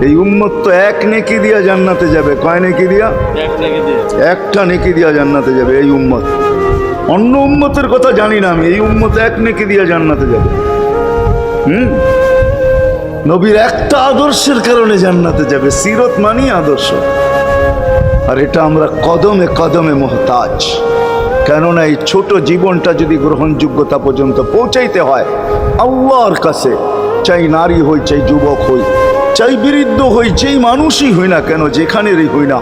এই উম্মত তো এক নেকি দিয়া জান্নাতে যাবে। কয় নেকি দিয়া? একটা নেকি দিয়া জান্নাতে যাবে এই উম্মত। অন্য উম্মতের কথা জানি না আমি, এই উম্মত এক নেকি দিয়া জান্নাতে যাবে। নবীর একটা আদর্শের কারণে জান্নাতে যাবে। সিরত মানি আদর্শ, আর এটা আমরা কদমে কদমে মুহতাজ। কেননা এই ছোট জীবনটা যদি গ্রহণযোগ্যতা পর্যন্ত পৌঁছাইতে হয় আল্লাহর কাছে, চাই নারী হই, চাই যুবক হই, চাই বৃদ্ধ হই, যেই মানুষই হই না কেন, যেখানেরই হই না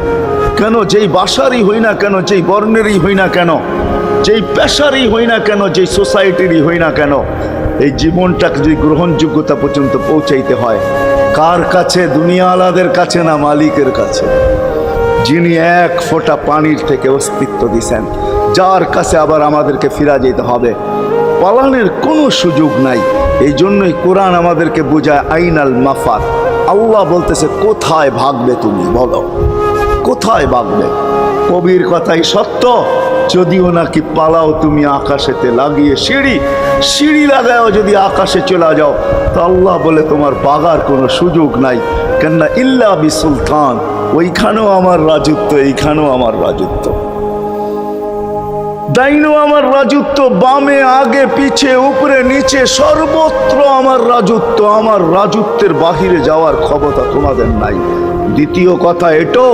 কেন, যেই বাসারই হই না কেন, যেই বর্ণেরই হই না কেন, যেই পেশারই হই না কেন, যেই সোসাইটিরই হই না কেন, এই জীবনটাকে যদি গ্রহণযোগ্যতা পর্যন্ত পৌঁছাইতে হয় কার কাছে? দুনিয়াওয়ালাদের কাছে না, মালিকের কাছে, যিনি এক ফোঁটা পানির থেকে অস্তিত্ব দিছেন, যার কাছে আবার আমাদেরকে ফিরা যেতে হবে। পালানোর কোনো সুযোগ নাই। এই জন্যই কোরআন আমাদেরকে বোঝায় আইনাল মাফার। আল্লাহ বলতেছে কোথায় ভাগবে তুমি, বলো কোথায় ভাগবে? কবির কথাই সত্য, যদিও নাকি পালাও তুমি আকাশেতে লাগিয়ে সিঁড়ি লাগাও যদি আকাশে চলে যাও, তো আল্লাহ বলে তোমার বাগার কোনো সুযোগ নাই। কেননা ইল্লা বি সুলতান, ওইখানেও আমার রাজত্ব, এইখানেও আমার রাজত্ব, ডাইনো আমার রাজত্ব, বামে আগে পিছে উপরে নিচে সর্বত্র আমার রাজত্ব। আমার রাজত্বের বাহিরে যাওয়ার ক্ষমতা তোমাদের নাই। দ্বিতীয় কথা এটো,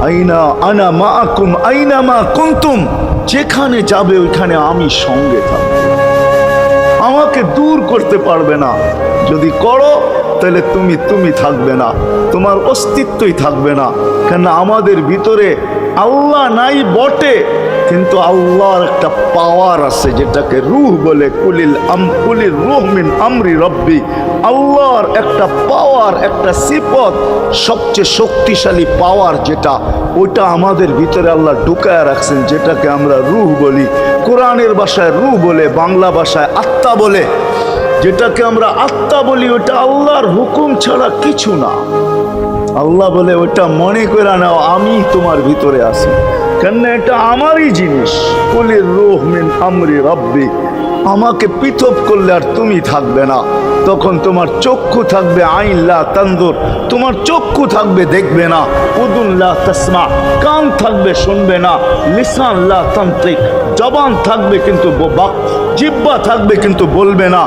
আইনা আনা মাআকুম আইনা মা কুনতুম, যেখানে যাবে ওইখানে আমি সঙ্গে থাকব, আমাকে দূর করতে পারবে না। যদি করো তাহলে তুমি থাকবে না, তোমার অস্তিত্বই থাকবে না। কেন আমাদের ভিতরে আল্লাহ নাই বটে, কিন্তু আল্লাহর একটা পাওয়ার আছে যেটাকে রূহ বলে। কুলির রূহ মিন আমরি রব্বি, আল্লাহর একটা পাওয়ার, একটা সিফত, সবচেয়ে শক্তিশালী পাওয়ার যেটা, ওটা আমাদের ভিতরে আল্লাহ ঢুকায় রাখছেন, যেটাকে আমরা রূহ বলি। কোরআনের ভাষায় রূহ বলে, বাংলা ভাষায় আত্মা বলে। যেটাকে আমরা আত্মা বলি ওটা আল্লাহর হুকুম ছাড়া কিছু না। আল্লাহ বলে ওটা মনে করে নাও আমি তোমার ভিতরে আছি, কেন এটা আমারই জিনিস। কুলির রূহ মিন আমরি রব্বি, আমাকে পৃথক করলে আর তুমি থাকবে না। তখন তোমার চক্ষু থাকবে আইন লা তানজুর, তোমার চক্ষু থাকবে দেখবে না। উদুন লা তাসমা, কান থাকবে শুনবে না। লিসান লা তানতিক, জবান থাকবে কিন্তু জিহ্বা থাকবে কিন্তু বলবে না।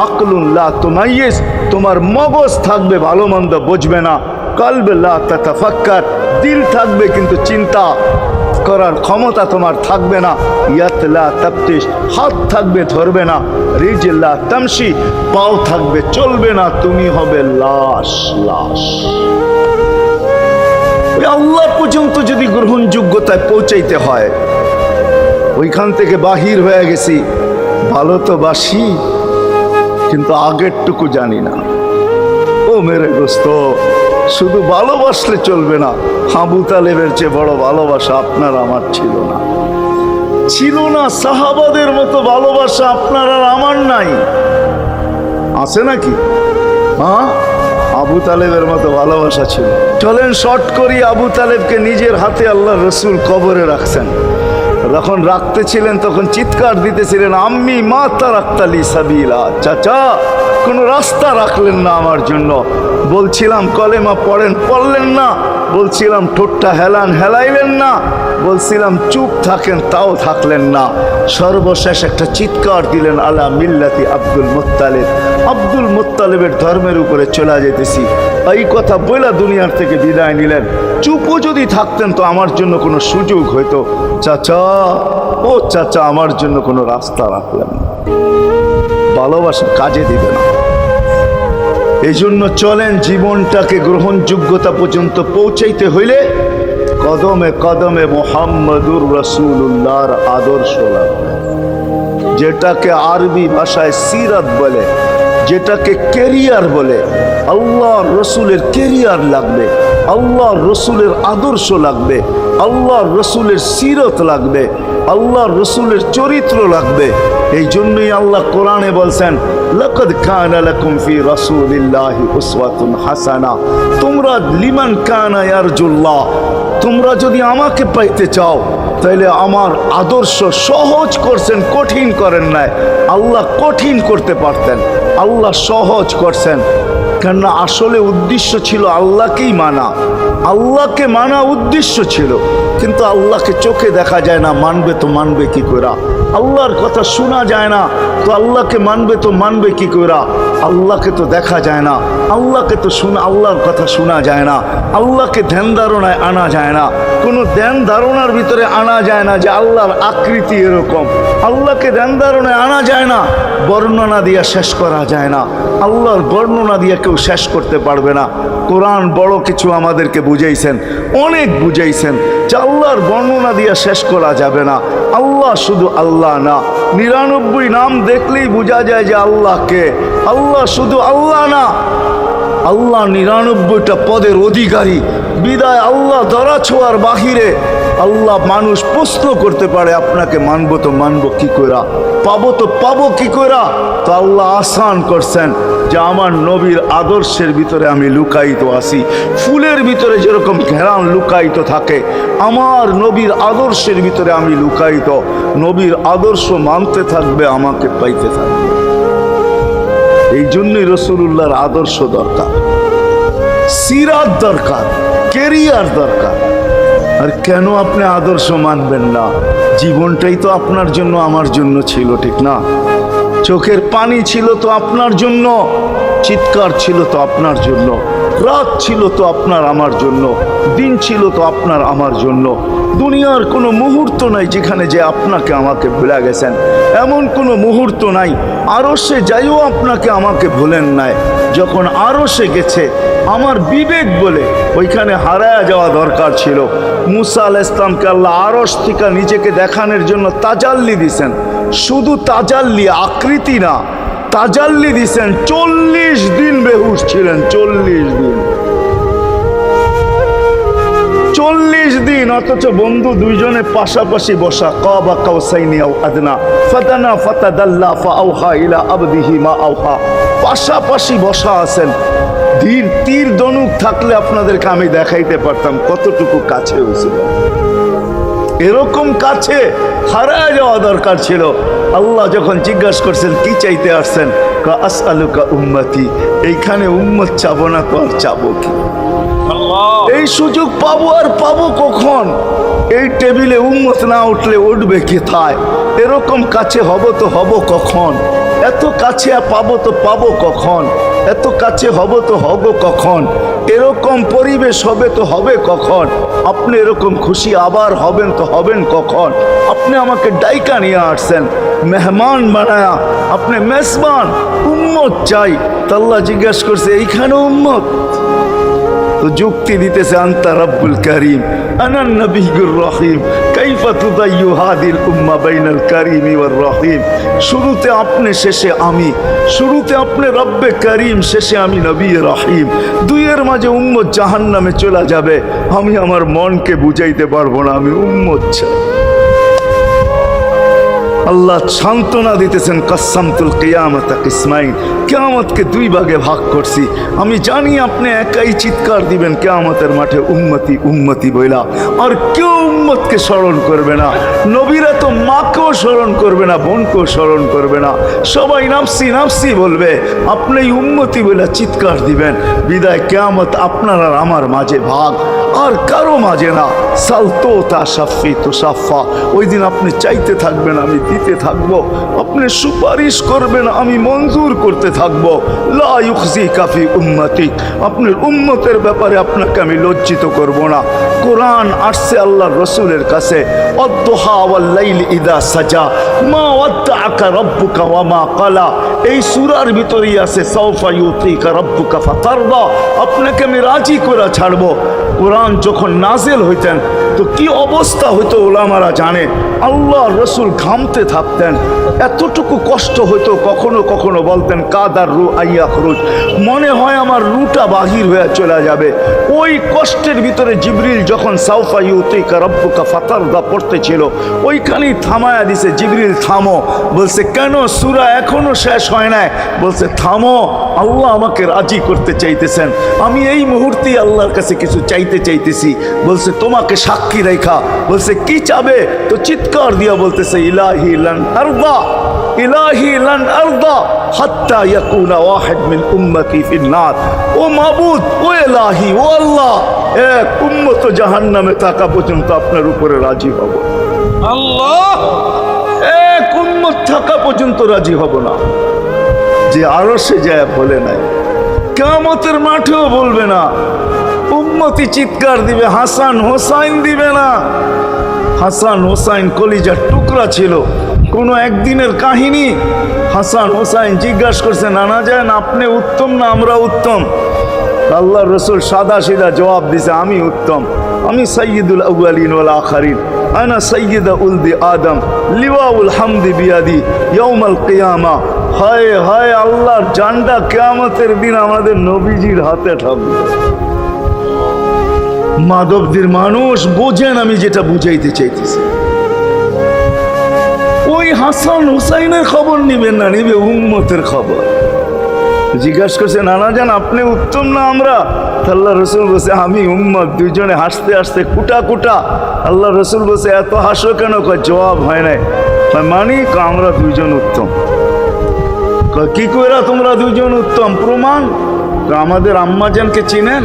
আকলুন লা তুমাইয়িজ, তোমার মগজ থাকবে ভালো মন্দ বুঝবে না। কলব লা তাতাফাক্কার, দিল থাকবে কিন্তু চিন্তা করার ক্ষমতা তোমার থাকবে না। ইয়াত লা তাফতিশ, হাত থাকবে ধরবে না। রিজল লা তামশি, পাও থাকবে চলবে না। তুমি হবে লাশ। ওই আল্লাহ পর্যন্ত যদি গ্রহণযোগ্যতায় পৌঁছাইতে হয়, ওইখান থেকে বাহির হয়ে গেছি, ভালো তো বাসি কিন্তু আগেরটুকু জানি না। ও মেরে দোস্ত, শুধু ভালোবাসলে চলবে না। আবু তালেবের চেয়ে বড় ভালোবাসা আপনার আমার ছিল না। সাহাবাদের মতো ভালোবাসা আপনার আর আমার নাই। আছে নাকি? হ্যাঁ, আবু তালেবের মতো ভালোবাসা ছিল। চলেন শর্ট করি। আবু তালেবকে নিজের হাতে আল্লাহ রসুল কবরে রাখছেন। যখন রাখতেছিলেন তখন চিৎকার দিতেছিলেন, আম্মি মা তারাক্তালি সাবিলা, চাচা কোনো রাস্তা রাখলেন না আমার জন্য। বলছিলাম কলেমা পড়েন, পড়লেন না। বলছিলাম ঠোঁটটা হেলাইলেন না। বলছিলাম চুপ থাকেন, তাও থাকলেন না। সর্বশেষ একটা চিৎকার দিলেন, আলা মিল্লাতি আব্দুল মুত্তালিব, আব্দুল মুত্তালিবের ধর্মের উপরে চলে যেতেছি। এই কথা বলে দুনিয়ার থেকে বিদায় নিলেন। চুপও যদি থাকতেন তো আমার জন্য কোনো সুযোগ হইতো। চাচা, ও চাচা, আমার জন্য কোনো রাস্তা রাখলেন না। ভালোবাসা কাজে দিবে না। এই জন্য চলেন, জীবনটাকে গ্রহণযোগ্যতা পর্যন্ত পৌঁছাইতে হইলে কদমে কদমে মুহাম্মদুর রাসূলুল্লাহর আদর্শ লাগবে, যেটাকে আরবি ভাষায় সিরাত বলে, যেটাকে কেরিয়ার বলে। আল্লাহর রসুলের কেরিয়ার লাগবে, আল্লাহর রসুলের আদর্শ লাগবে, আল্লাহর রসুলের সিরত লাগবে, আল্লাহর রসুলের চরিত্র লাগবে। এই জন্যই আল্লাহ কোরআনে বলছেন, লাকাদ কানা লাকুম ফি রাসূলিল্লাহি উসওয়াতুন হাসানা, তোমরা লিমান কানা ইয়ারজুল্লাহ, তোমরা যদি আমাকে পাইতে চাও তাহলে আমার আদর্শ সহজ করছেন, কঠিন করেন নাই। আল্লাহ কঠিন করতে পারতেন, আল্লাহ সহজ করছেন। কেননা আসলে উদ্দেশ্য ছিল আল্লাহকেই মানা, আল্লাহকে মানা উদ্দেশ্য ছিল। কিন্তু আল্লাহকে চোখে দেখা যায় না, মানবে তো মানবে কি করে? আল্লাহর কথা শোনা যায় না, তো আল্লাহকে মানবে তো মানবে কি করে? আল্লাহকে তো দেখা যায় না, আল্লাহকে তো আল্লাহর কথা শোনা যায় না, আল্লাহকে ধ্যান ধারণায় আনা যায় না, কোনো ধ্যান ধারণার ভিতরে আনা যায় না যে আল্লাহর আকৃতি এরকম। আল্লাহকে ধ্যান ধারণায় আনা যায় না, বর্ণনা দিয়ে শেষ করা যায় না। আল্লাহর বর্ণনা দিয়ে কেউ শেষ করতে পারবে না। কোরআন বড় কিছু আমাদেরকে বুঝাইছেন, অনেক বুঝাইছেন যে আল্লাহর বর্ণনা দিয়ে শেষ করা যাবে না। আল্লাহ শুধু আল্লাহ না, 99 নাম দেখলেই বোঝা যায় যে আল্লাহকে। আল্লাহ শুধু আল্লাহ না, আল্লাহ 99টা পদের অধিকারী। বিদায় আল্লাহ ধরা ছোঁয়ার বাহিরে আল্লাহ মানুষ প্রশ্ন করতে পারে, আপনাকে মানবো তো মানবো কি করে, পাবো তো পাবো কি করে? তো আল্লাহ আসান করছেন যে আমার নবীর আদর্শের ভিতরে আমি লুকায়িত আছি। ফুলের ভিতরে যেরকম ঘেরান লুকায়িত থাকে, আমার নবীর আদর্শের ভিতরে আমি লুকায়িত। নবীর আদর্শ মানতে থাকবে, আমাকে পাইতে থাকবে। এই জন্যই রসুলুল্লাহর আদর্শ দরকার, সিরাত দরকার, কেরিয়ার দরকার। আর কেন আপনি আদর্শ মানবেন না? জীবনটাই তো আপনার জন্য আমার জন্য ছিল, ঠিক না? চোখের পানি ছিল তো আপনার জন্য, চিৎকার ছিল তো আপনার জন্য, রাত ছিল তো আপনার আমার জন্য, দিন ছিল তো আপনার আমার জন্য। দুনিয়ার কোনো মুহূর্ত নাই যেখানে যে আপনাকে আমাকে ভুলে গেছেন, এমন কোনো মুহূর্ত নাই। আরশে যাইও আপনাকে আমাকে ভুলেন নাই। যখন আরশে গেছে আমার বিবেক বলে ওইখানে হারায়া যাওয়া দরকার ছিল। মুসা আলাইহিস সালামকে আল্লাহ আরশ থেকে নিজেকে দেখানোর জন্য তাজাল্লি দিছেন। শুধু তাজাল্লি, আকৃতি না, তাজাল্লি দিছেন। 40 দিন বেহুশ ছিলেন, 40 দিন, 40 দিন। অথচ বন্ধু দুইজনে পাশাপাশি বসা, কাবা কাউসাইনি আও আদনা ফাদানা ফাতাদাল্লা ফাআওহা ইলা আবদিহি মা আওহা, পাশাপাশি বসা আছেন। তীর ধনুক থাকলে আপনাদেরকে আমি দেখাইতে পারতাম কতটুকু কাছে হয়েছিল। এরকম কাছে হারায় যাওয়া দরকার ছিল। আল্লাহ যখন জিজ্ঞাসা করছেন কি চাইতে আসছেন, আসআলুকা উম্মতি, এইখানে উম্মত চাবো না তো আর চাবো কি? এই সুযোগ পাবো আর পাবো কখন? এই টেবিলে উম্মত না উঠলে উঠবে কোথায়? এরকম কাছে হব তো হব কখন? এত কাছে পাবো তো পাবো কখন? এত কাছে হব তো হব কখন? এরকম পরিবেশ হবে তো হবে কখন? আপনি এরকম খুশি আবার হবেন তো হবেন কখন? আপনি আমাকে ডাইকা নিয়ে আসছেন, মেহমান বানায়া, আপনি মেজবান, উম্মত চাই। তা আল্লাহ জিজ্ঞাসা করছে এইখানে উম্মত? তো যুক্তি দিতেছে আনতা রব্বুল করিম আনান নবিয়্যুর রহিম কাইফা তুদাইয়ু হাদিল উম্মাহ বাইনাল কারীমি ওয়ার রহিম। শুরুতে আপনি, শেষে আমি। শুরুতে আপনি রব্বে করিম, শেষে আমি নবী রহিম। দুইয়ের মাঝে উম্মত জাহান্নামে চলে যাবে, আমি আমার মনকে বুঝাইতে পারবো না, আমি উম্মত চাই। আল্লাহ সান্ত্বনা দিতেছেন, কাসসামতুল কিয়ামাতা কিসমাইন, কিয়ামতকে 2 ভাগে ভাগ করছি। আমি জানি আপনি একাই চিৎকার দিবেন কিয়ামতের মাঠে উম্মতি উম্মতি বইলা, আর কেউ উম্মতকে স্মরণ করবে না। নবীরা তো মাকেও স্মরণ করবে না, বোনকেও স্মরণ করবে না, সবাই নাফসি নাফসি বলবে। আপনি উম্মতি বইলা চিৎকার দিবেন। বিদায় কিয়ামত আপনার আর আমার মাঝে ভাগ, আর কারো মাঝে না। সালতো তা সাফি তো সাফা, ওই দিন আপনি চাইতে থাকবেন, আমি দিতে থাকবো। আপনি সুপারিশ করবেন, আমি মঞ্জুর করতে থাকবো। লা ইউখজিকা ফি উম্মতিক, আপনার উম্মতের ব্যাপারে আপনাকে আমি লজ্জিত করব না। কোরআন আসছে আল্লাহর রাসূলের কাছে, আদ-দুহা ওয়াল লাইলি ইযা সাজা মা ওয়াদ্দাআকা রাব্বুকা ওয়া মা ক্বালা। এই সূরার ভিতরেই আছে সাউফা ইউতিকা রাব্বুকা ফাতারদা, আপনাকে আমি রাজি করে ছাড়বো। কোরআন যখন নাজিল হইতেন তো কি অবস্থা হইতো ওলামারা জানে। আল্লাহ রসুল ঘামতে থাকতেন, এতটুকু কষ্ট হইতো, কখনো কখনো বলতেন কাদার রু আইয়া খরুজ, মনে হয় আমার রুটা বাহির হয়ে চলে যাবে। ওই কষ্টের ভিতরে জিবরিল যখন সাউফা ইউতিকা রাব্বুকা ফাতারদা পড়তেছিল, ওইখানেই থামায়া দিছে, জিবরিল থামো। বলছে কেন? সূরা এখনো শেষ হয় নাই। বলছে থামো, আল্লাহ আমাকে রাজি করতে চাইতেছেন, আমি এই মুহূর্তেই আল্লাহর কাছে কিছু চাইতে চাইতেছি। বলছে তোমাকে সাক্ষী রেখা। বলছে কি চাবে? তো চিৎকার দিয়া বলতেছে ইলাহি লান আরদা ইলাহি লান আরদা হাত্তা ইয়াকুনা ওয়াহিদ মিন উম্মতি ফিন নার। ও মাবুদ, ও ইলাহি, ও আল্লাহ, এক উম্মত জাহান্নামে থাকা পর্যন্ত আপনার উপরে রাজি হব। আল্লাহ, এক উম্মত থাকা পর্যন্ত রাজি হব না। যে আরশে যায় বলে নাই, কিয়ামতের মাঠেও বলবে না। উম্মতি চিৎকার দিবে, হাসান হোসাইন দিবে না। হাসান হোসাইন কলিজার টুকরা ছিল, কোনো একদিনের কাহিনী। হাসান হোসাইন জিজ্ঞাসা করছে, নানা যান আপনি উত্তম না আমরা উত্তম? আল্লাহ রসুল সাদা সিধা জবাব দিছে, আমি উত্তম, আমি সাইয়্যিদুল আউয়ালিন ওয়াল আখিরিন, আনা সাইয়্যিদা উলদি আদম, লিওয়াউল হামদি বিয়াদি ইয়াউমাল কিয়ামা। হায় হায়, আল্লাহর জান্ডা কিয়ামতের দিন আমাদের নবীজির হাতে থাকবে। মাধবদের মানুষ বোঝেন আমি যেটা বুঝাইতে চাইতেছি। ওই হাসান হুসাইনের খবর নিবেন না, নিবে উম্মতের খবর। জিজ্ঞাসা করছে, নানা যান আপনি উত্তম না আমরা? আল্লাহ রসুল বলছে, আমি উম্মত। দুইজনে হাসতে হাসতে কুটা কুটা। আল্লাহ রসুল বলছে, এত হাসো কেন? জবাব হয় নাই। মানি আমরা দুইজন উত্তম। কি কইরা তোমরা দুইজন উত্তম? প্রমাণ। আমাদের আম্মাজানকে চিনেন?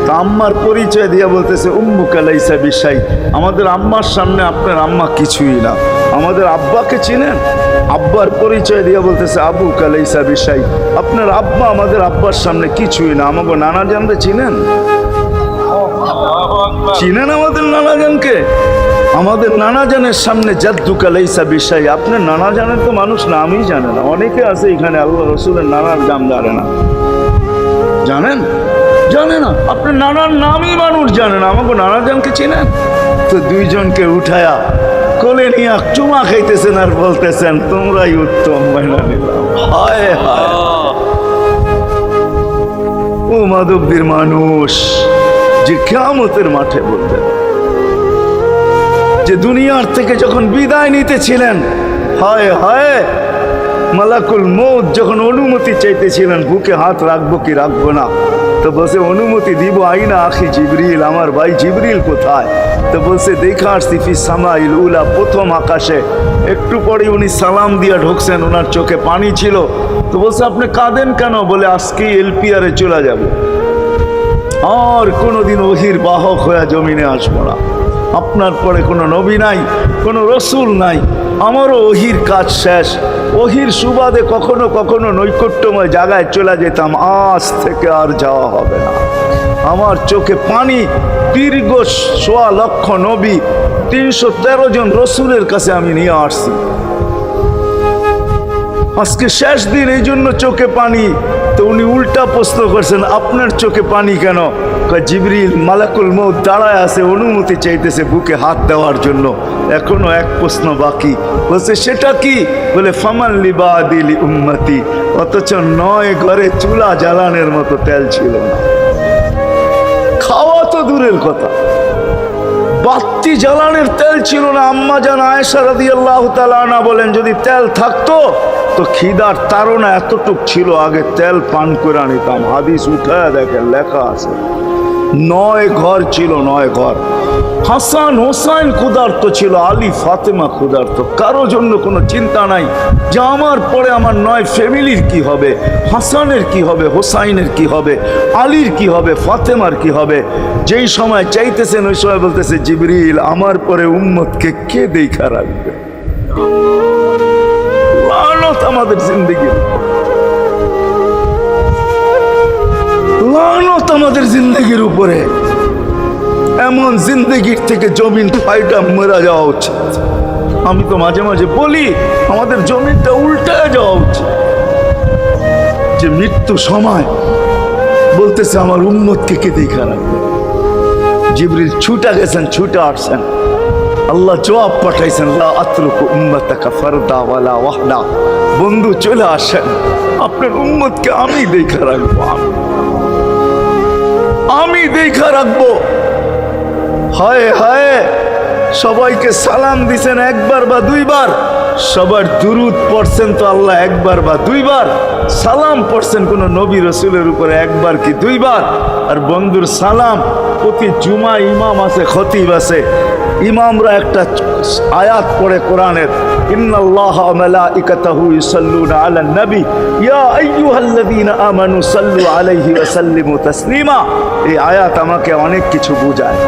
তা আম্মার পরিচয় দিয়া বলতেছে, উম্মুকা লাইসা বিশাই, আমাদের আম্মার সামনে আপনার আম্মা কিছুই না। আমাদের আব্বাকে চিনেন? আব্বার পরিচয় দিয়া বলতেছে, আবুকা লাইসা বিশাই, আপনার আব্বা আমাদের আব্বার সামনে কিছুই না। আমাকে নানা জানতে চিনেন? চিনেন আমাদের নানা জানকে? আমাদের নানা জানের সামনে জাদ্দুকা লাইসা বিশাই, আপনার নানা জানের তো মানুষ নামই জানে না। অনেকে আছে এখানে আল্লাহ রসুলের নানার নাম জানে না। জানেন? জানে না। আপনার নানার নামই মানুষ জানে না। আমাকে নানা জানকে চিনেন? তো দুইজনকে উঠায়া কোলে নিয়ে চুমা খাইতেছেন আর বলতেছেন, তোমরাই উত্তম। মাইনা নিলাম। হায় হায়, ও মাধবদের মানুষ যে কিয়ামতের মাঠে বলতেন, যে দুনিয়ার থেকে যখন বিদায় নিতেছিলেন, হায় হায়, মালাকুল মউত যখন অনুমতি চাইতেছিলেন, বুকে হাত রাখবো কি রাখবো না, তো বলছে অনুমতি দিব। আইনা আখি জিবরিল, আমার ভাই জিবরিল কোথায়? তো বলছে, দেখা আসছি ফি সামাইল উলা, প্রথম আকাশে। একটু পরে উনি সালাম দিয়া ঢুকছেন, ওনার চোখে পানি ছিল। তো বলছে, আপনি কাঁদেন কেন? বলে, আজকেই এলপিআরে চলে যাব, আর কোনোদিন ওহির বাহক হয়ে জমিনে আসবো না। আপনার পরে কোনো নবী নাই, কোনো রসুল নাই, আমারও ওহির কাজ শেষ। ওহির সুবাদে কখনো কখনো নৈকট্যময় জায়গায় চলে যেতাম, আজ থেকে আর যাওয়া হবে না। আমার চোখে পানি। দীর্ঘ ১.৫ লক্ষ নবী, ৩১৩ জন রসুলের কাছে আমি নিয়ে আসছি। আজকে শেষ দিন, এই জন্য চোখে পানি। তো উনি উল্টা প্রশ্ন করছেন, আপনার চোখে পানি কেন? জিবরিল মালাকুল মউত দাঁড়ায় আছে, অনুমতি চাইতেছে বুকে হাত দেওয়ার জন্য। এখনো এক প্রশ্ন বাকি। বলছে, সেটা কি? বলে, ফামান লিবাদিলি উম্মতি। অথচ ৯ ঘরে চুলা জ্বালানোর মতো তেল ছিল না। খাওয়া তো দূরের কথা, বাতি জ্বালানোর তেল ছিল না। আম্মা জান আয়েশা রাদিয়াল্লাহু তাআলা আনহা বলেন, যদি তেল থাকতো তো খিদার তাড়না এতটুক ছিল, আগে তেল পান করে নিতাম। হাদিস উঠায় দেখেন, লেখা আছে ৯ ঘর ছিল, ৯ ঘর। হাসান হোসাইন ক্ষুধার্ত ছিল, আলী ফাতেমা ক্ষুধার্ত। কারো জন্য কোনো চিন্তা নাই যে আমার পরে আমার ৯ ফ্যামিলির কি হবে, হাসানের কি হবে, হোসাইনের কি হবে, আলীর কি হবে, ফাতেমার কি হবে। যেই সময় চাইতেছেন ওই সময় বলতেছে, জিবরিল আমার পরে উম্মতকে কে দেখা রাখবে? লানত আমাদের জিন্দেগি, লানত আমাদের জিন্দেগির উপরে। এমন জিন্দেগির থেকে জমিন পাইটা মরা যাওয়া উচিত। আমি তো মাঝে মাঝে বলি, আমাদের জমিনটা উল্টায় যাওয়া উচিত। যে মৃত্যু সময় বলতেছে, আমার উম্মতকে কে দেখা রাখবে? জিবরিল ছুটা গেছেন, ছুটা আসছেন। আল্লাহ জবাব পাঠাইছেন, লা আতরুকু উম্মাতাকা ফারদা ওয়ালা ওয়াহদা। বন্ধু চলে আসেন, আপনার উম্মতকে আমি দেখা রাখবো, আমি দেখা রাখবো। হায় হায়, সবাইকে সালাম দিছেন একবার বা দুইবার, সবার দুরুদ পড়ছেন তো আল্লাহ একবার বা দুইবার, সালাম পড়ছেন কোন নবী রসুলের উপরে একবার কি দুইবার। আর বন্ধুর সালাম প্রতি জুমা ইমাম আছে, খতিব আছে, ইমামরা একটা আয়াত পড়ে কোরআনের, ইন্নাল্লাহা ওয়া মালাইকাতাহু ইউসাল্লুনা আলান নবী ইয়া আইয়ুহাল্লাযীনা আমানু সাল্লু আলাইহি ওয়া সাল্লিমু তাসলিমা। এই আয়াত আমাকে অনেক কিছু বোঝায়।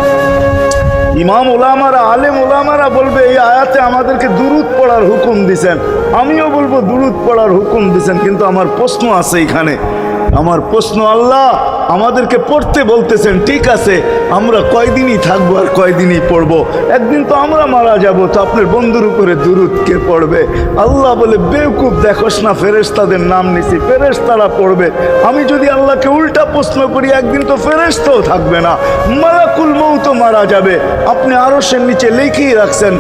ইমাম ওলামারা, আলেম ওলামারা বলবে এই আয়াতে আমাদেরকে দুরূদ পড়ার হুকুম দিছেন, আমিও বলবো দুরূদ পড়ার হুকুম দিছেন, কিন্তু আমার প্রশ্ন আছে এখানে। আমার প্রশ্ন, আল্লাহ আমাদেরকে পড়তে বলতেছেন, ঠিক আছে, আমরা কয়দিনই থাকবো আর কয়দিনই পড়বো? একদিন তো আমরা মারা যাব, তো আপনার বন্ধুর উপরে দুরূদ কে পড়বে? আল্লাহ বলে, বেওকুফ, দেখোস না ফেরেশতাদের নাম নিছি, ফেরেশতারা পড়বে। আমি যদি আল্লাহকে উল্টা প্রশ্ন করি, একদিন তো ফেরেশতাও থাকবে না, মালাকুল মউত মারা যাবে। আপনি আরশের নিচে লিখেই রাখছেন,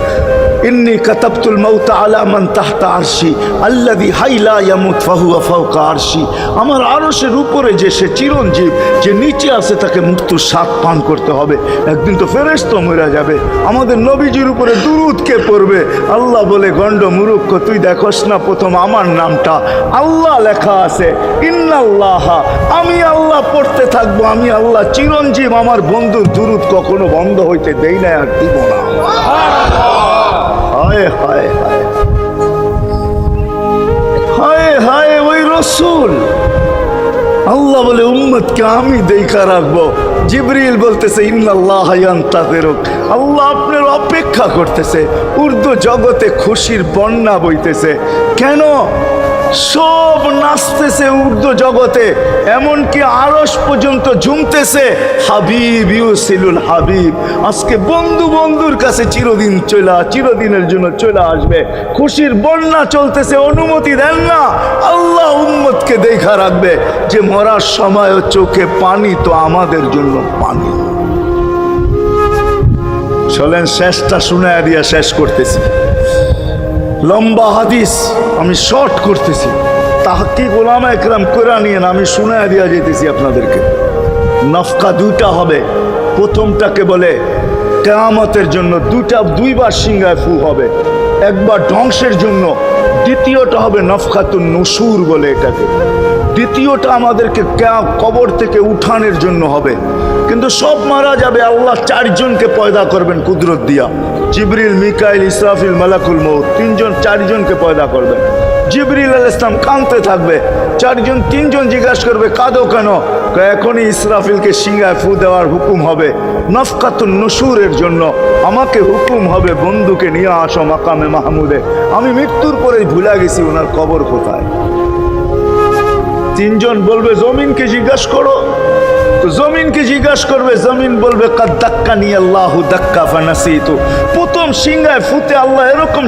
ইন্নী কাতাবতুল মাউতা আলা মান তাহতা আরশি আল্লাযী হাইলা ইয়ামুত ফাহুয়া ফাওকা আরশি। আমার আরশের উপরে যে সে চিরঞ্জীব, যে নিচে আছে তাকে মৃত্যুর স্বাদ পান করতে হবে। একদিন তো ফেরেশতা মরে যাবে, আমাদের নবীজির উপরে দুরূদ কে পড়বে? আল্লাহ বলে, গণ্ড মূর্খ, তুই দেখোস না প্রথম আমার নামটা আল্লাহ লেখা আছে, ইন্নাল্লাহা, আমি আল্লাহ পড়তে থাকবো, আমি আল্লাহ চিরঞ্জীব, আমার বন্ধুর দুরূদ কখনো বন্ধ হইতে দেই না, আর দিব না। হায় হায় হায় হায় হায়, ওই রসুল। আল্লাহ বলে, উম্মতকে আমি দেখা রাখবো। জিবরিল বলতেছে, ইন্নাল্লাহা ইয়ান্তাযিরুক, আল্লাহ আপনার অপেক্ষা করতেছে। উর্দু জগতে খুশির বন্যা বইতেছে। কেন? সব নাচতেছে উর্দু জগতে, এমনকি আরশ পর্যন্ত ঝুমতেছে। হাবিব ইউসিলুল হাবিব, আজকে বন্ধু বন্ধুর কাছে চিরদিনের জন্য চলে আসবে। খুশির বন্যা চলতেছে, অনুমতি দেন না। আল্লাহ উম্মতকে দেখা রাখবে যে মরার সময় চোখে পানি তো আমাদের জন্য পানি। চলেন শেষটা শুনায়া দিয়া শেষ করতেছি। লম্বা হাদিস আমি শর্ট করতেছি, তাহকিক উলামা একরাম করে নিয়েন, আমি শুনায়া দিয়া যেতেছি আপনাদেরকে। নফকা দুইটা হবে। প্রথমটাকে বলে কিয়ামতের জন্য, দুইবার সিংহায় ফু হবে, একবার ধ্বংসের জন্য, দ্বিতীয়টা হবে নফকাতুন নুশুর বলে এটাকে। দ্বিতীয়টা আমাদেরকে কবর থেকে উঠানের জন্য হবে। কিন্তু সব মারা যাবে, আল্লাহ চারজনকে পয়দা করবেন কুদরত দিয়া। জিবরিল, মিকাইল, ইসরাফিল, মালাকুল মউত, চারজনকে পয়দা করবেন। জিবরিল আলাইহিস সালাম কাঁদতে থাকবে, তিনজন জিজ্ঞাসা করবে, কাঁদো কেন? এখনই ইসরাফিলকে সিংহায় ফু দেওয়ার হুকুম হবে নফকাতুন নুশুরের জন্য। আমাকে হুকুম হবে, বন্ধুকে নিয়ে আসো মাকামে মাহমুদে। আমি মৃত্যুর পরে ভুলে গেছি ওনার কবর কোথায়। তিনজন বলবে, জমিনকে জিজ্ঞাসা করো। তো জমিনকে জিজ্ঞাসা করবে, জমিন বলবে, কাদ দাক্কানি আল্লাহু দাক্কা ফানাসিতু। প্রথম সিংহায় ফুতে আল্লাহ এরকম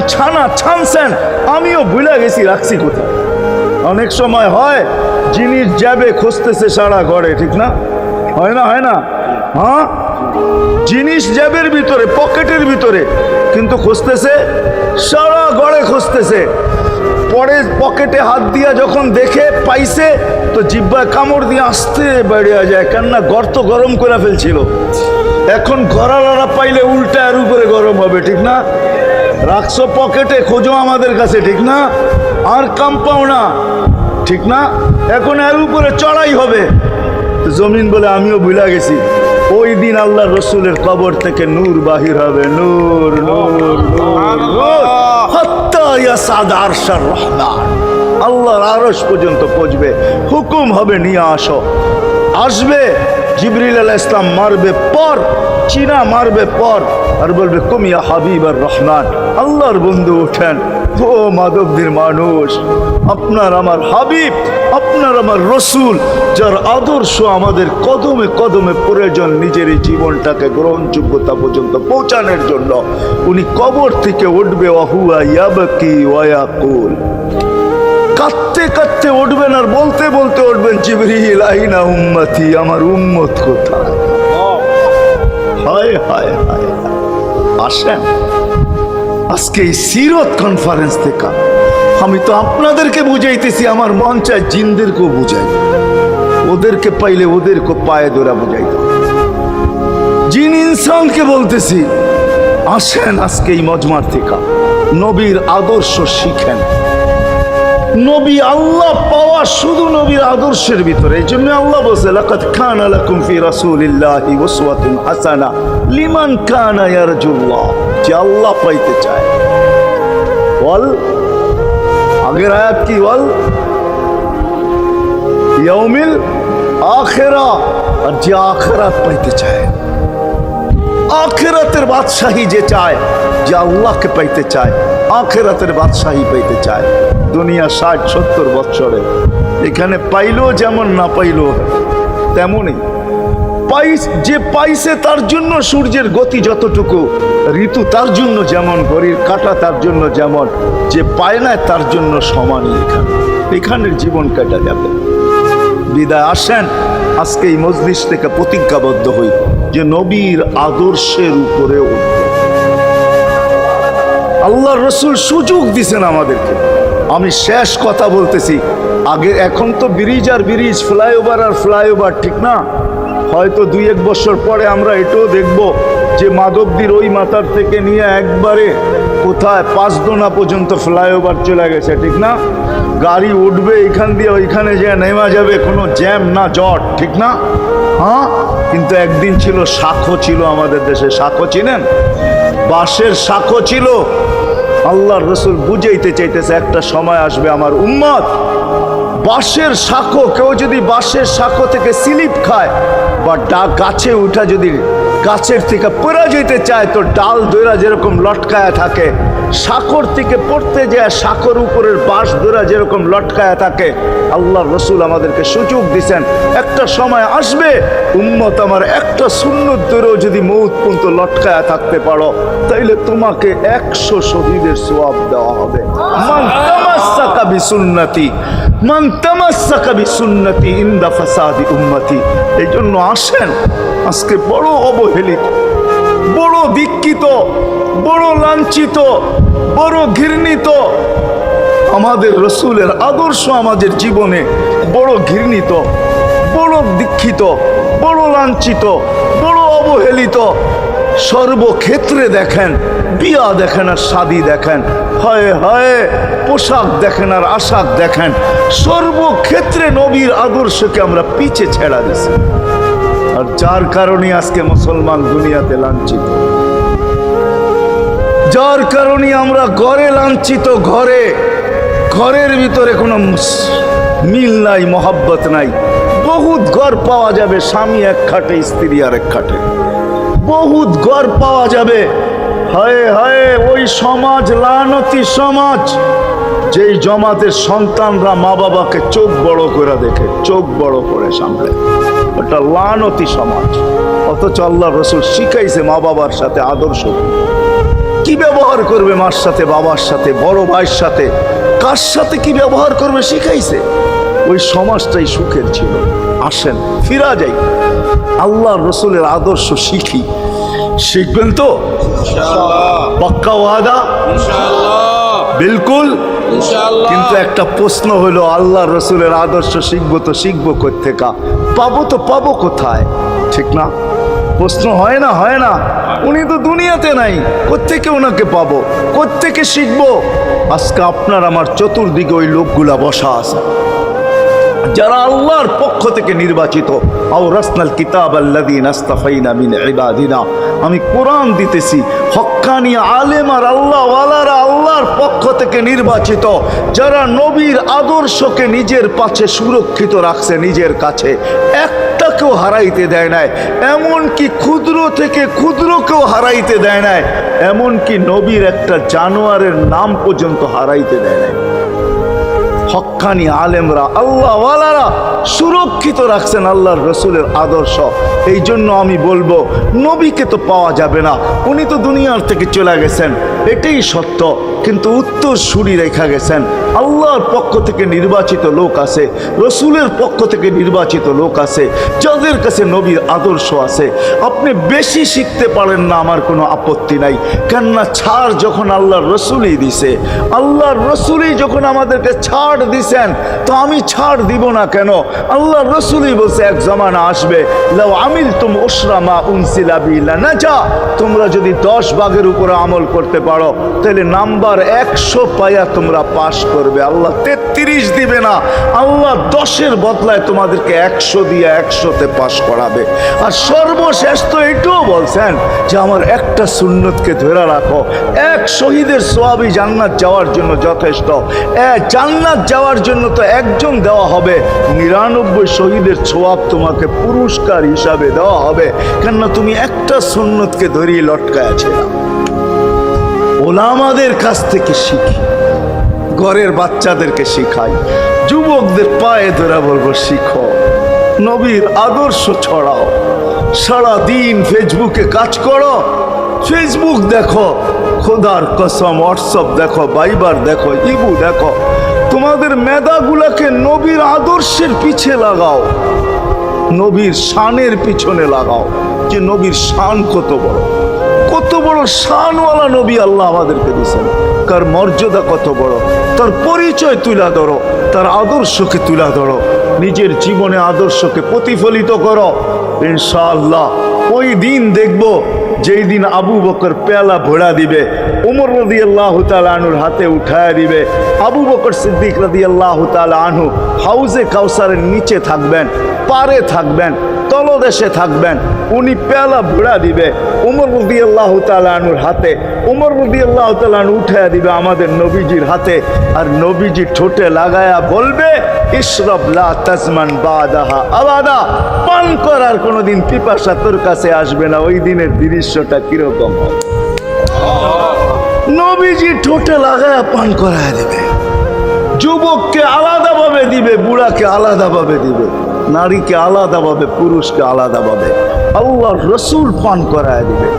ছানছেন, আমিও ভুলে গেছি রাখছি কোথায়। অনেক সময় হয় জিনিস যাবে খুঁজতেছে সারা ঘরে, ঠিক না? হয় না? হয় না? হ্যাঁ, জিনিস জ্যাবের ভিতরে, পকেটের ভিতরে, কিন্তু খুঁজতেছে সারা ঘরে খুঁজতেছে। পরে পকেটে হাত দিয়া যখন দেখে পাইছে, তো জিহ্বায় কামড় দিয়ে আসতে বেরিয়ে যায়, কেননা গর্ত গরম করে ফেলছিল। এখন গড়ালড়া পাইলে উল্টা এর উপরে গরম হবে, ঠিক না? রাখছো পকেটে, খোঁজো আমাদের কাছে, ঠিক না? আর কাম পাও না, ঠিক না? এখন এর উপরে চড়াই হবে। জমিন বলে, আমিও ভুলে গেছি। ওই দিন আল্লাহ রসুলের কবর থেকে নূর বাহির হবে, নূর নূর নূর নূর, হাত্তা ইয়াসাদ আরশার রহমান, আল্লাহর আরশ পর্যন্ত পৌঁছবে। হুকুম হবে, নিয়ে আসো। আসবে জিবরিল আলাইহিস সালাম, মারবে পর, চিনা মারবে পর, আর বলবে, কুম ইয়া হাবিব আর রহমান, আল্লাহর বন্ধু ওঠেন। ও মাধবদের মানুষ, আপনার আমার হাবিব, আপনার আমার রসুল, যার আদর্শ আমাদের কদমে কদমে প্রয়োজন নিজের এই জীবনটাকে গ্রহণযোগ্যতা পর্যন্ত পৌঁছানোর জন্য, উনি কবর থেকে উঠবে। ওয়াহুয়া ইয়াবকি ওয়া ইয়াকুল, কাঁদতে কাঁদতে উঠবেন আর বলতে বলতে উঠবেন, জিবরিল আইনা উম্মতি, আমার উম্মত কোথায়? হায় হায় হায়। আসেন আজকে এই সিরত কনফারেন্স থেকে আমি তো আপনাদেরকে বুঝাইতেছি, আমার মন চায় জিনদেরকেও বুঝাই, ওদেরকে পাইলে ওদেরকে পায়ে ধরা বুঝাইতাম। জিন ইনসানকে বলতেছি, আসেন আজকে এই মজমার থেকে নবীর আদর্শ শিখেন। নবী আল্লাহ পাওয়া শুধু নবীর আদর্শের ভিতরে। এই জন্য আল্লাহ বলছে লাকাদ কানা লাকুম ফি রাসূলিল্লাহি উসওয়াতুন হাসানাহ লিমান কানা ইয়ারজুল্লাহ, যে আল্লাহ পাইতে চায়। বল আগের আয়াত কি বল, ইয়াউমিল আখিরা, আর যে আখিরাত পাইতে চায়, আখিরাতের বাদশাহী যে চায়, যে আল্লাহকে পাইতে চায়, আখিরাতের বাদশাহী পাইতে চায়। দুনিয়া 60-70 বছরে এখানে পাইলো যেমন, না পাইলো তেমনই। যে পাইছে তার জন্য সূর্যের গতি যতটুকু, ঋতু তার জন্য যেমন, ঘড়ির কাঁটা তার জন্য যেমন, যে পায় না তার জন্য সমানই। এখানের জীবন কাটা যাবে। বিদায় আসেন আজকে এই মজলিস থেকে প্রতিজ্ঞাবদ্ধ হই যে নবীর আদর্শের উপরে উঠব। আল্লাহ রসুল সুযোগ দিছেন আমাদেরকে। আমি শেষ কথা বলতেছি, আগে এখন তো ব্রিজ আর ব্রিজ, ফ্লাইওভার আর ফ্লাইওভার, ঠিক না? হয়তো 2-1 বছর পরে আমরা এটাও দেখব যে মাধবদীর ওই মাথার থেকে নিয়ে একবারে কোথায় পাঁচদোনা পর্যন্ত ফ্লাইওভার চলে গেছে, ঠিক না? গাড়ি উঠবে এখান দিয়ে ওইখানে যে নেমা যাবে, কোনো জ্যাম না জট, ঠিক না? হ্যাঁ, কিন্তু একদিন ছিল শাখো, ছিল আমাদের দেশে শাখো, চিনেন? বাঁশের শাখো ছিল। আল্লাহর রসুল বুঝাইতে চাইতেছে একটা সময় আসবে আমার উম্মত, বাঁশের শাখো, কেউ যদি বাঁশের শাখো থেকে স্লিপ খায় বা গাছে উঠা যদি গাছের থেকে পড়ে যেতে চায়, তো ডাল দইরা যেরকম লটকায়া থাকে, শাখর থেকে পড়তে যায় শাখর উপরের বাঁশ দইরা যেরকম লটকায়া থাকে। আল্লাহর রসুল আমাদেরকে সুযোগ দিছেন, একটা সময় আসবে উম্মত আমার, একটা সুন্নত দইরেও যদি মউত পর্যন্ত লটকায়া থাকতে পারো, তাইলে তোমাকে 100 শহীদের সওয়াব দেওয়া হবে। মান তামাসসাকা বিসুন্নতি, মান তামাসসাকা বিসুন্নতি ইনদা ফাসাদি উম্মতি। এই জন্য আসেন, আজকে বড় অবহেলিত, বড় দীক্ষিত, বড় লাঞ্ছিত, বড় ঘৃণিত আমাদের রসুলের আদর্শ আমাদের জীবনে, বড় ঘৃণিত, বড় দীক্ষিত, বড় লাঞ্ছিত, বড় অবহেলিত। সর্বক্ষেত্রে দেখেন, বিয়া দেখেন আর শাদী দেখেন, হয় হয় পোশাক দেখেন আর আশাক দেখেন, সর্বক্ষেত্রে নবীর আদর্শকে আমরা পিছে ছেড়া দিছি। আর যার কারণে আজকে মুসলমান দুনিয়াতে লাঞ্ছিত, যার কারণে আমরা ঘরে লাঞ্ছিত, ঘরের ভিতরে কোনো মিল নাই, মহাব্বত নাই। বহুত ঘর পাওয়া যাবে স্বামী এক খাটে, স্ত্রী আর এক খাটে, বহুত ঘর পাওয়া যাবে। হায় হায়, ওই সমাজ লানতি সমাজ, যেই জমাতের সন্তানরা মা বাবাকে চোখ বড় করে দেখে, চোখ বড় করে সামলে, ওটা লানতি সমাজ। অথচ আল্লাহ রসুল শিখাইছে মা বাবার সাথে আদর্শ কি ব্যবহার করবে, মার সাথে, বাবার সাথে, বড় ভাইয়ের সাথে, কার সাথে কি ব্যবহার করবে শিখাইছে। ওই সমাজটাই সুখের ছিল। আসেন ফিরা যাই, আল্লাহ রসুলের আদর্শ শিখি। শিখবেন তো পাক্কা ওয়াদা? বিলকুল। কিন্তু একটা প্রশ্ন হলো, আল্লাহ রসুলের আদর্শ শিখবো তো শিখবো কোত্থেকা, পাবো তো পাবো কোথায়, ঠিক না? প্রশ্ন হয় না, হয় না? উনি তো দুনিয়াতে নাই, কোত্থেকে ওনাকে পাবো, কোত্থেকে শিখবো? আজকে আপনার আমার চতুর্দিকে ওই লোকগুলা বসা আছে, যারা আল্লাহর পক্ষ থেকে নির্বাচিত। আওরাসনাল কিতাব আল্লাযীনা ইসতাফাইনা মিন ইবাদিনা, আমি কোরআন দিতেছি, হক্কানি আলেম আর আল্লাহ ওয়ালারা আল্লাহর পক্ষ থেকে নির্বাচিত, যারা নবীর আদর্শকে নিজের পাশে সুরক্ষিত রাখছে, নিজের কাছে একটাকেও হারাইতে দেয় নাই, এমনকি ক্ষুদ্র থেকে ক্ষুদ্রকেও হারাইতে দেয় নাই, এমনকি নবীর একটা জানোয়ারের নাম পর্যন্ত হারাইতে দেয় নাই। হক্কানি আলেমরা আল্লাহ ওয়ালারা সুরক্ষিত রাখছেন আল্লাহর রসুলের আদর্শ। এই জন্য আমি বলবো, নবীকে তো পাওয়া যাবে না, উনি তো দুনিয়ার থেকে চলে গেছেন, এটাই সত্য, কিন্তু উত্তর সুরি রেখা গেছেন। আল্লাহর পক্ষ থেকে নির্বাচিত লোক আছে, রসুলের পক্ষ থেকে নির্বাচিত লোক আছে, যাদের কাছে নবীর আদর্শ আছে। আপনি বেশি শিখতে পারেন না, আমার কোনো আপত্তি নাই, কেননা ছাড় যখন আল্লাহর রসুলই দিছে, আল্লাহর রসুলই যখন আমাদেরকে ছাড় ছাড় দিছেন, তো আমি ছাড় দিব না কেন? আল্লাহ রসুলই বলছে এক জামানা আসবে, লাউ আমিলতুম উশরা মা উনসিলা বি লানাজা, তোমরা যদি 10 ভাগের উপরে আমল করতে পারো তাহলে নাম্বার 100 পাইয়া তোমরা পাস করবে। আল্লাহ 33 দিবে না, আল্লাহ 10-এর বদলায় তোমাদেরকে 100 দিয়ে 100-তে পাস করাবে। আর সর্বশেষ তো এটাও বলছেন যে আমার একটা সুন্নতকে ধরে রাখো, এক শহীদের সওয়াবই জান্নাত যাওয়ার জন্য যথেষ্ট। জান্নাত যাওয়ার জন্য তো একজন দেওয়া হবে, 99 শহীদের সওয়াব তোমাকে পুরস্কার হিসাবে দেওয়া হবে, কেননা তুমি একটা সুন্নতকে ধরিয়ে লটকায় আছে। ওলামাদের কাছ থেকে শিখি, ঘরের বাচ্চাদেরকে শিখাই, যুবকদের পায়ে ধরে বলবো শিখো, নবীর আদর্শ ছড়াও। সারাদিন ফেসবুকে কাজ করো, ফেসবুক দেখো, খোদার কসম হোয়াটসঅ্যাপ দেখো, ভাইবার দেখো, ইবু দেখো, তোমাদের মেধাগুলাকে নবীর আদর্শের পিছে লাগাও, নবীর শানের পিছনে লাগাও, যে নবীর শান কত বড়, কত বড় শানওয়ালা নবী আল্লাহ আমাদেরকে দিয়েছেন, তার মর্যাদা কত বড়, তার পরিচয় তুলে ধরো, তার আদর্শকে তুলে ধরো, নিজের জীবনে আদর্শকে প্রতিফলিত করো। ইনশাআল্লাহ ওই দিন দেখবো যেই দিন আবু বকর পেয়ালা ভোড়া দিবে, উমর রাদিয়াল্লাহু তাআলা আনহুর হাতে উঠায় দিবে, আবু বকর সিদ্দিক রাদিয়াল্লাহু তাআলা আনহু হাউজে কাউসারের নিচে থাকবেন, পারে থাকবেন, তলদেশে থাকবেন, উনি পেয়ালা ভোড়া দিবে উমর রাদিয়াল্লাহু তাআলা আনহুর হাতে, উমর রাদিয়াল্লাহু তাআলা আনহু উঠায় দিবে আমাদের নবীজির হাতে, আর নবীজি ঠোঁটে লাগায়া বলবে ইশরাব লা তাজমান বাদাহা আবাদা, পান করার কোনোদিন পিপাসা তোর কাছে আসবে না। ওই দিনের দৃশ্যটা কিরকম হবে? নবীজি ঠোঁটে লাগায়া পান করায় দেবে, যুবককে আলাদাভাবে দিবে, বুড়াকে আলাদাভাবে দিবে, নারীকে আলাদাভাবে, পুরুষকে আলাদাভাবে, আল্লাহ রসুল পান করায় দিবে।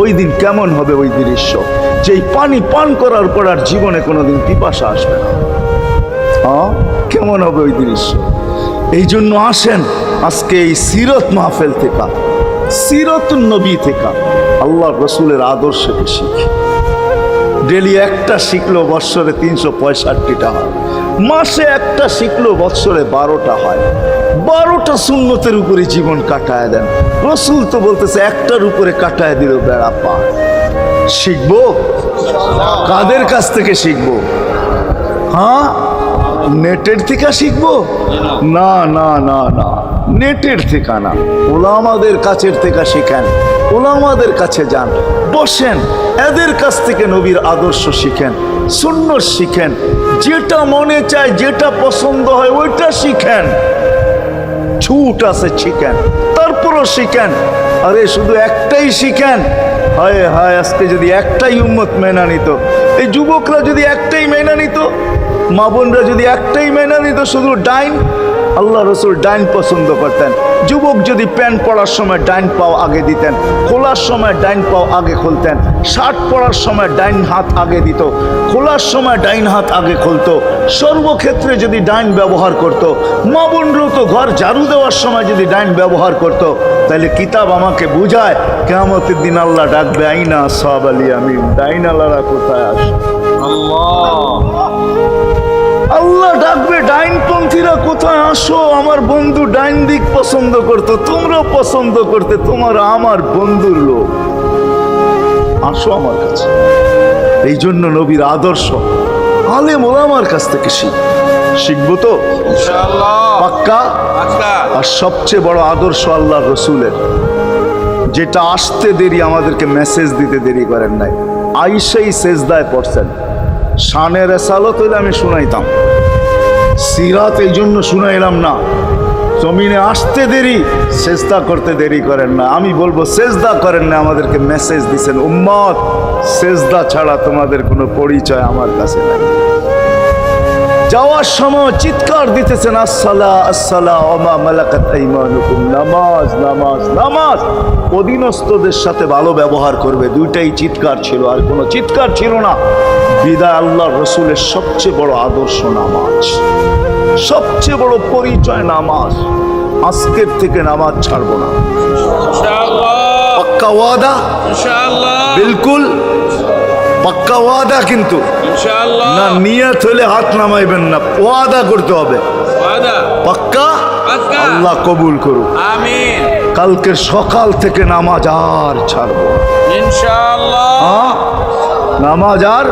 ওই দিন কেমন হবে ওই দৃশ্য? যেই পানি পান করার পর আর জীবনে কোনোদিন পিপাসা আসবে না। হ্যাঁ, কেমন হবে ওই দৃশ্য? এই জন্য আসেন আজকে এই সিরত মাহফিল থেকে, সিরতুন নবী থেকে আল্লাহ রসুলের আদর্শকে শিখি। ডেলি একটা শিখলো বৎসরে 365টা হয়, মাসে একটা শিখলো বৎসরে 12টা হয়। 12টা সুন্নতের উপরে জীবন কাটায় দেন। রসুল তো বলতেছে একটার উপরে কাটায় দিল বেড়া পার। শিখবো কাদের কাছ থেকে শিখবো? হ্যাঁ, নেটের থেকে শিখবো? না না না না, নেটের থেকে না, ওলামাদের কাছের থেকে শিখেন, ওলামাদের কাছে যান, বসেন, এদের কাছ থেকে নবীর আদর্শ শিখেন, সুন্নত শিখেন, যেটা মনে চায়, যেটা পছন্দ হয় ওইটা শিখেন। ছুট আছে শিখেন, তারপরও শিখেন। আরে শুধু একটাই শিখেন, হায় হায় আজকে যদি একটাই উম্মত মেনা নিত, এই যুবকরা যদি একটাই মেনা নিত, মা বোনরা যদি একটাই মেনা নিত, শুধু ডাইন, আল্লাহ রসুল ডাইন পছন্দ করতেন। যুবক যদি প্যান্ট পরার সময় ডাইন পাও আগে দিতেন, খোলার সময় ডাইন পাও আগে খুলতেন, শার্ট পরার সময় ডাইন হাত আগে দিত, খোলার সময় ডাইন হাত আগে খুলতো, সর্বক্ষেত্রে যদি ডাইন ব্যবহার করত। মা বোনরাও তো ঘর ঝাড়ু দেওয়ার সময় যদি ডাইন ব্যবহার করত, তাহলে কিতাব আমাকে বুঝায় কিয়ামতের দিন আল্লাহ ডাকবে আইনা আসহাব আল ইয়ামিন, ডাইন আল্লাহরা কোথায় আসে? আল্লাহ ডাকবে ডাইনপন্থীরা কোথায় আসো? আমার বন্ধু ডাইন দিক পছন্দ করতো, তোমরাও পছন্দ করতে, তোমার আমার বন্ধুর লোক, আসো আমার কাছে। এই জন্য নবীর আদর্শ আলেম ওলামার কাছ থেকে শিখবো তো পাক্কা। আর সবচেয়ে বড় আদর্শ আল্লাহ রসুলের, যেটা আসতে দেরি, আমাদেরকে মেসেজ দিতে দেরি করেন নাই। আইসাই সেজদায় পড়ছেন, শানের রেসালত হইলে আমি শুনাইতাম, সিরাত এই জন্য শুনাইলাম না। জমিনে আসতে দেরি, সেজদা করতে দেরি করেন না। আমি বলবো সেজদা করেন না, আমাদেরকে মেসেজ দিছেন উম্মত, সেজদা ছাড়া তোমাদের কোনো পরিচয় আমার কাছে নাই। যাওয়ার সময় চিৎকার দিতেছেন আসসালা আসসালা ওমা মালাকাত আইমানুকুম, নামাজ নামাজ নামাজ। অধীনস্থদের সাথে ভালো ব্যবহার করবে, দুইটাই চিৎকার ছিল, আর কোনো চিৎকার ছিল না। বিদায় আল্লাহ রসুলের সবচেয়ে বড় আদর্শ নামাজ, সবচেয়ে বড় পরিচয় নামাজ। আজকের থেকে নামাজ ছাড়বো না, পাক্কা ওয়াদা, বিলকুল। পাক্কা ওয়াদা কিন্তু, ইনশাআল্লাহ। না নিয়ত হলে হাত নামাইবেন না, ওয়াদা করতে হবে ওয়াদা। পাক্কা। পাক্কা। আল্লাহ কবুল করুক। আমিন। কালকে সকাল থেকে নামাজ আর ছাড়বো না। ইনশাআল্লাহ। হ্যাঁ, নামাজ আর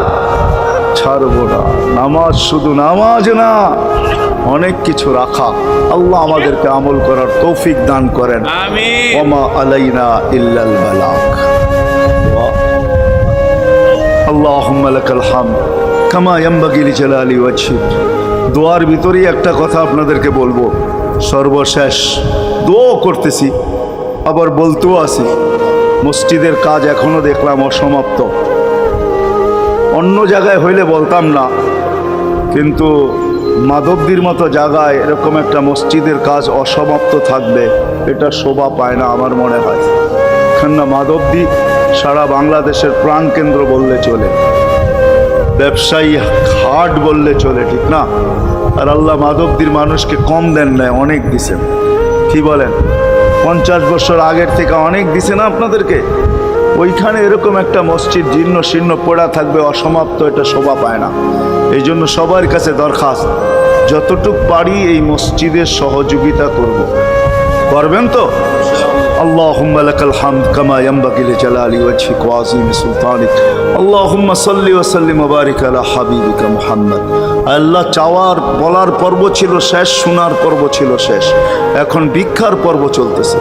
ছাড়বো না। নামাজ শুধু নামাজ না, অনেক কিছু রাখা। আল্লাহ আমাদেরকে আমল করার তৌফিক দান করেন। আমিন। ওমা আলাইনা ইল্লাল বালাগ। আল্লাহুম্মা লাকাল হামদ কামা ইয়ানবাগি লিজালালি ওয়াজহিক। দোয়ার ভিতরেই একটা কথা আপনাদেরকে বলবো, সর্বশেষ দোয়া করতেছি, আবার বলতেও আছি, মসজিদের কাজ এখনো দেখলাম অসমাপ্ত। অন্য জায়গায় হইলে বলতাম না, কিন্তু মাধবদীর মতো জায়গায় এরকম একটা মসজিদের কাজ অসমাপ্ত থাকবে, এটা শোভা পায় না আমার মনে হয়। কেননা মাধবদী সারা বাংলাদেশের প্রাণকেন্দ্র বললে চলে, ব্যবসায়ী হাট বললে চলে, ঠিক না? আর আল্লাহ মাধবদীর মানুষকে কম দেন না, অনেক দিছেন। কি বলেন? 50 বছর আগের থেকে অনেক দিছে না আপনাদেরকে? ওইখানে এরকম একটা মসজিদ জীর্ণ শীর্ণ পড়া থাকবে অসমাপ্ত, এটা শোভা পায় না। এই জন্য সবার কাছে দরখাস্ত, যতটুক পারি এই মসজিদের সহযোগিতা করব। করবেন তো? আল্লাহুম্মা লাকাল হামদ কামা ইয়ানবাগি লিজালালি ওয়াজহিক ওয়া আযীমি সুলতানিক। আল্লাহুম্মা সাল্লি ওয়া সাল্লিম ওয়া বারিক আলা হাবিবিকা মুহাম্মদ। আল্লাহ, চাওয়ার বলার পর্ব ছিল শেষ, শোনার পর্ব ছিল শেষ, এখন ভিক্ষার পর্ব চলতেছে।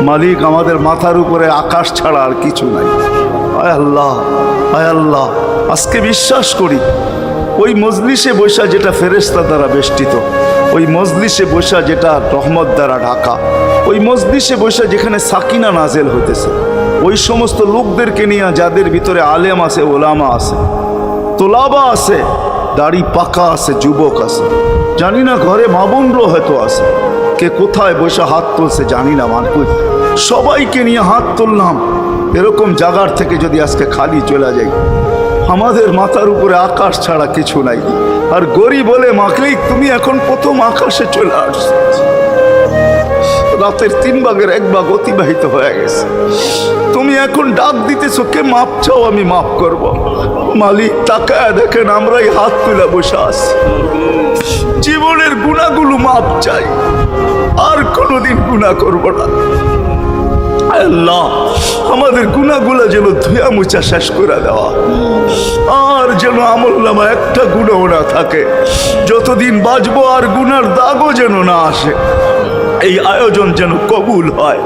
মালিক, আমাদের মাথার উপরে আকাশ ছাড়া আর কিছু নাই। আয় আল্লাহ, আয় আল্লাহ, আজকে বিশ্বাস করি ওই মজলিসে বৈশা যেটা ফেরেশতা দ্বারা বেষ্টিত, ওই মজলিসে বৈশা যেটা রহমত দ্বারা ঢাকা, ওই মজলিসে বৈশা যেখানে সাকিনা নাজেল হইতেছে, ওই সমস্ত লোকদেরকে নিয়ে যাদের ভিতরে আলেম আছে, ওলামা আছে, তোলাবা আছে, দাড়ি পাকা আছে, যুবক আছে, জানি না ঘরে মা বোনরাও হয়তো আছে, কে কোথায় বসে হাত তুলছে জানি না। মানকুই সবাইকে নিয়ে হাত তুললাম। এরকম জায়গার থেকে যদি আজকে খালি চলে যাই, আমাদের মাথার উপরে আকাশ ছাড়া কিছু নাই। আর গরিব বলে, মালিক তুমি এখন প্রথম আকাশে চলে আসছো, রাতের 3 ভাগের 1 ভাগ অতিবাহিত হয়ে গেছে, তুমি এখন ডাক দিতেছো, কে মাপ চাও আমি মাফ করব। মালিক তাকায় দেখেন আমরাই হাত তুলে বসে আছি, জীবনের গুনাহগুলো মাপ চাই, আর কোনোদিন গুনাহ করব না। আল্লাহ, আমাদের গুনাহগুলো যেন ধুয়া মুছা শেষ করে দেওয়া, আর যেন আমলনামা একটা গুনাহ না থাকে, যতদিন বাঁচবো আর গুনার দাগও যেন না আসে। এই আয়োজন যেন কবুল হয়,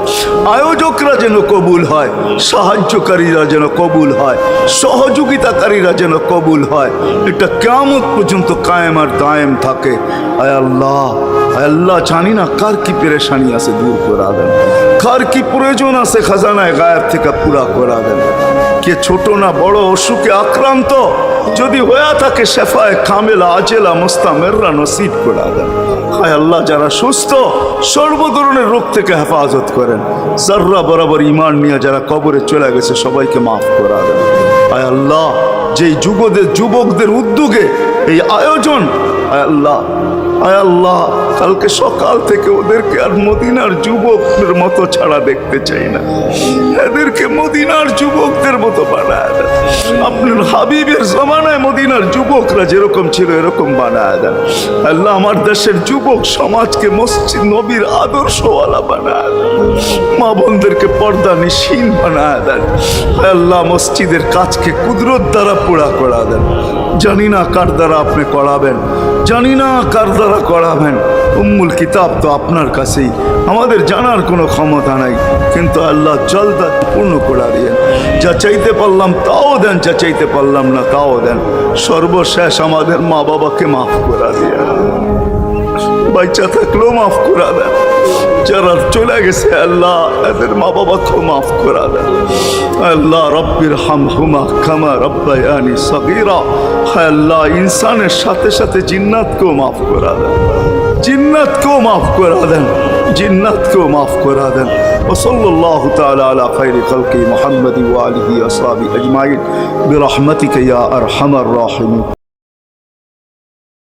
আয়োজকরা যেন কবুল হয়, সাহায্যকারীরা যেন কবুল হয়, সহযোগিতাকারীরা যেন কবুল হয়, এটা কিয়ামত পর্যন্ত কায়েম আর দায়েম থাকে। আয় আল্লাহ, আয় আল্লাহ, জানি না কার কি পেরেশানি আছে, দূর করে দেন, কার কি প্রয়োজন আছে খাজানায় গায়েব থেকে পুরা করে দেন। কে ছোট না বড় অসুখে আক্রান্ত যদি হয়ে থাকে, শেফায়ে কামেলা আজেলা মুস্তামেররা নসিব করে দেন। হায় আল্লাহ, যারা সুস্থ সর্ব ধরনের রোগ থেকে হেফাজত করেন। যাররা বরাবর ঈমান নিয়ে যারা কবরে চলে গেছে, সবাইকে মাফ করে দেন। আয় আল্লাহ, যেই যুবকদের উদ্যোগে এই আয়োজন, আয় আল্লাহ, আয় আল্লাহ, কালকে সকাল থেকে ওদেরকে আর মদিনার যুবকদের মতো ছাড়া দেখতে চাই না, এদেরকে মদিনার যুবকদের মতো বানায় দেন। আপনার হাবিবের জমানায় মদিনার যুবকরা যেরকম ছিল এরকম বানায় দেন। আল্লাহ, আমার দেশের যুবক সমাজকে মসজিদ নবীর আদর্শওয়ালা বানায় দেন, মা বোনদেরকে পর্দা নিশীন বানায় দেন। আল্লাহ, মসজিদের কাজকে কুদরত দ্বারা পুরা করা দেন। জানি না কার দ্বারা আপনি করাবেন, জানি না কার দ্বারা করাবেন। উম্মুল কিতাব তো আপনার কাছেই, আমাদের জানার কোনো ক্ষমতা নাই, কিন্তু আল্লাহ জলদা পূর্ণ করে দিয়েন। যা চাইতে পারলাম তাও দেন, যা চাইতে পারলাম না তাও দেন। সর্বশেষ আমাদের মা বাবাকে মাফ করে দিয়েন, বাচ্চা থাকলেও মাফ করে দেন, যারা চলে গেছে আল্লাহ এদের মা বাবাকেও মাফ করে দেন। আল্লাহ, রব্বির হামহুমা কামা রব্বায়ানি সগীরা। আল্লাহ, ইনসানের সাথে সাথে জিন্নাতকেও মাফ করে দেন, জিন্নাতকেও মাফ করে দেন, জিন্নাতকেও মাফ করে দেন। ওসল্লাল্লাহু তাআলা আলা খায়রি খালকি মুহাম্মাদি ওয়া আলিহি ওয়া আসহাবিহি আজমাইন বিরহমাতিকা ইয়া আরহামার রাহিমিন।